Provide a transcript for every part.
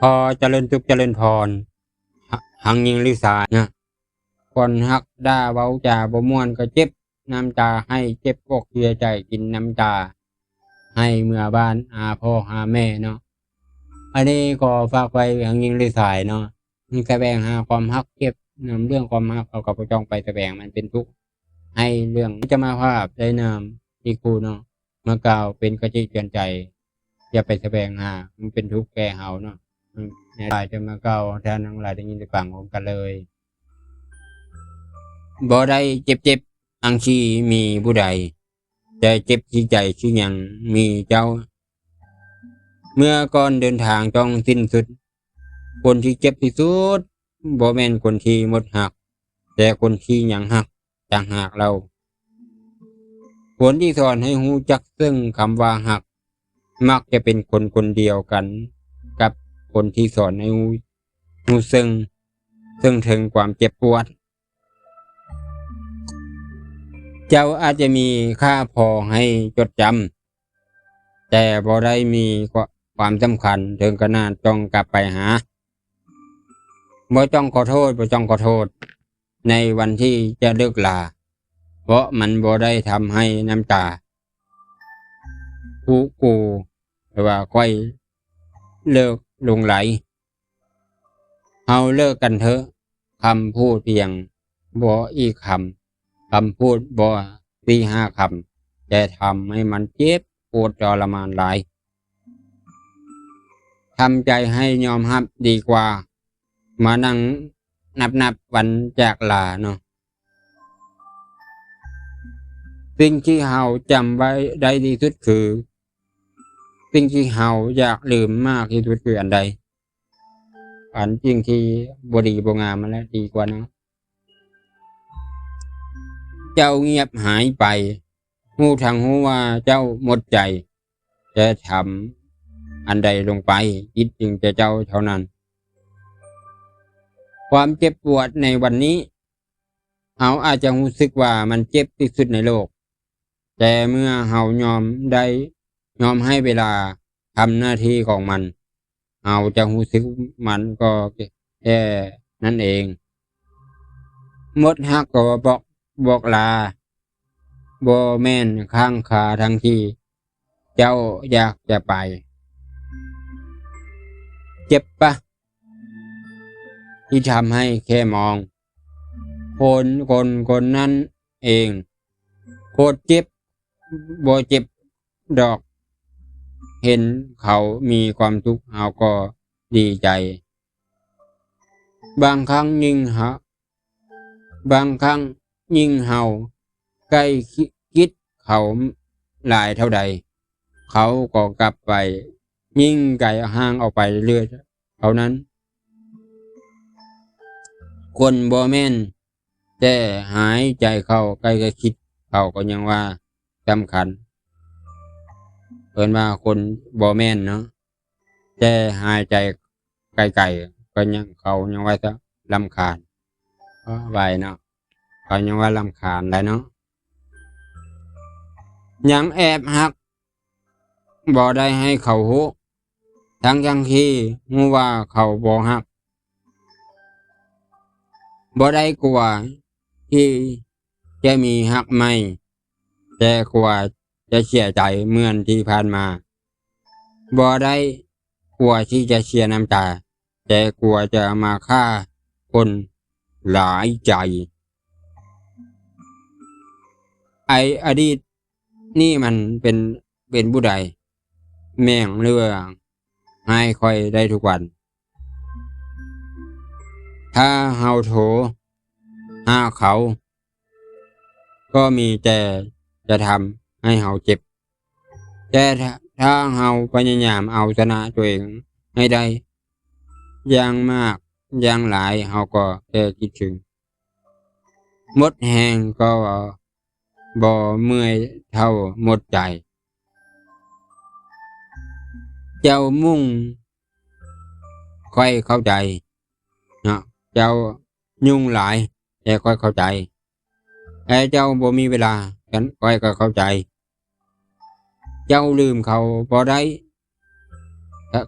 พอเจริญทุกข์เจริญพรหังยิงลิสานะคนฮักด่าเว้าจาบ่ม่วนก็เจ็บน้ำตาให้เจ็บอกเสียใจกินน้ำตาให้เมื่อบ้านหาพ่อหาแม่เนาะอันนี้ก็ฝากไว้หังยิงลิสายเนาะแสวงหาความฮักเก็บนำเรื่องความฮักเขากับจ้องไปแสวงมันเป็นทุกข์ให้เรื่องจะมาภาพได้นามที่ครูเนาะมากล่าวเป็นกระจิตเตือนใจอย่าไปแสวงหามันเป็นทุกข์แก่เฮาเนาะในหลายจะมาเก่าแทนทั้งหลายได้ยินได้ฟังผมกันเลยบ่ได้เจ็บอังชีมีผู้ใดแต่เจ็บที่ใจชื่อยังมีเจ้าเมื่อก่อนเดินทางต้องสิ้นสุดคนที่เจ็บที่สุดบ่แม่นคนที่หมดหักแต่คนที่ยังหักต่างหากเราผลที่สอนให้หูจักซึ่งคำว่าหักมักจะเป็นคนคนเดียวกันกับคนที่สอนให้หูซึ่งถึงความเจ็บปวดเจ้าอาจจะมีค่าพอให้จดจำแต่บ่ได้มีความสำคัญถึงขนาดต้องกลับไปหาบ่ต้องขอโทษในวันที่จะเลิกลาเพราะมันบ่ได้ทำให้น้ำตากูหรือว่าค่อยเลิกลงไหลเอาเลิกกันเถอะคำพูดเพียงบ่อีกคำพูดบ่4-5 คำแต่ทำให้มันเจ็บปวดทรมานหลายทำใจให้ยอมรับดีกว่ามานั่งนับวันจากลาเนาะสิ่งที่เฮาจำไว้ได้ดีสุดคือสิ่งที่เฮาอยากลืมมากที่สุดคืออันใดอันจริงที่บ่ดีบ่งามมันแล้วดีกว่าเนาะเจ้าเงียบหายไปหูทางหูว่าเจ้าหมดใจจะทำอันใดลงไปคิดจึงจะเจ้าเท่านั้นความเจ็บปวดในวันนี้เฮาอาจจะรู้สึกว่ามันเจ็บที่สุดในโลกแต่เมื่อเฮายอมให้เวลาทำหน้าที่ของมันเฮาจะรู้สึกมันก็แค่นั่นเองหมดฮักก็บอกลาบ่แม่นข้างคาทั้งที่เจ้าอยากจะไปเจ็บปะที่ทำให้แค่มองคนนั้นเองโคตรเจ็บบ่เจ็บดอกเห็นเขามีความทุกข์เราก็ดีใจบางครั้งยิ่งเฮาใกล้คิดเขาหลายเท่าใดเขาก็กลับไปยิ่งไกลห่างออกไปเรื่อยเท่านั้นคนบ่แม่นแต่หายใจเข้าใกล้คิดเขาก็ยังว่าสำคัญเพิ่นว่าคนบ่แม่นเนาะแต่หายใจไกลๆก็ยังเขายังว่าจะรำคาญก็ไว้เนาะเขายังว่ารำคาญแล้วเนาะยังแอบหักบ่ได้ให้เขาฮู้ทั้งที่ฮู้ว่าเขาบ่หักบ่ได้กลัวที่จะมีหักใหม่แต่กลัวจะเสียใจเหมือนที่ผ่านมาบ่ได้กลัวที่จะเสียน้ำตาแต่กลัวจะมาฆ่าคนหลายใจอดีตนี่มันเป็นผู้ใดแม่งเรื่องให้ค่อยได้ทุกวันถ้าเฮาโถหาเขาก็มีแต่จะทำให้เฮาเจ็บแต่ถ้าเฮาพยายามเอาชนะตัวเองให้ได้อย่างมากอย่างหลายเฮาก็แค่คิดถึงหมดแหงก็บ่เมื่อยเท่าหมดใจเจ้ามุ่งค่อยเข้าใจเนาะเจ้ายุ่งหลายแต่ค่อยเข้าใจแต่เจ้าบ่มีเวลาฉันค่อยก็เข้าใจเจ้าลืมเขาบ่ได้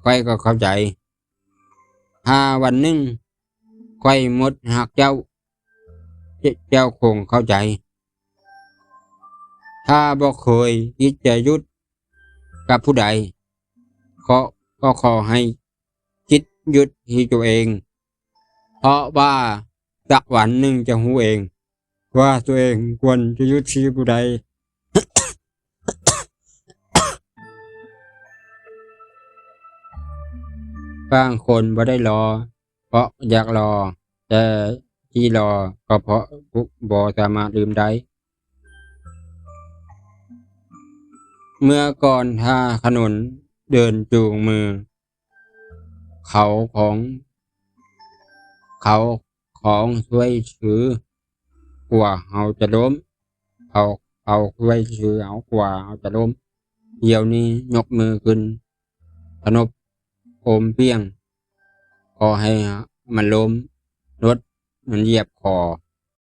ค่อยก็เข้าใจ ถ้าวันหนึ่งค่อยหมดหักเจ้าเจ้าคงเข้าใจถ้าบ่เคยคิดจะหยุดกับผู้ใดก็ขอให้คิดหยุดที่ตัวเองเพราะว่าสักวันหนึ่งจะรู้เองว่าตัวเองควรจะหยุดที่ผู้ใด บางคนบ่ได้รอเพราะอยากรอแต่ที่รอก็เพราะบ่สามารถลืมได้เมื่อก่อนถ้าขนุนเดินจูงมือเขาของเขาของช่วยถือกว่าเราจะล้มเขาช่วยถือเอากว่าเราจะล้มเดี๋ยวนี้ยกมือขึ้นพนมโอมเพียงขอให้มันล้มรถมันเหยียบคอ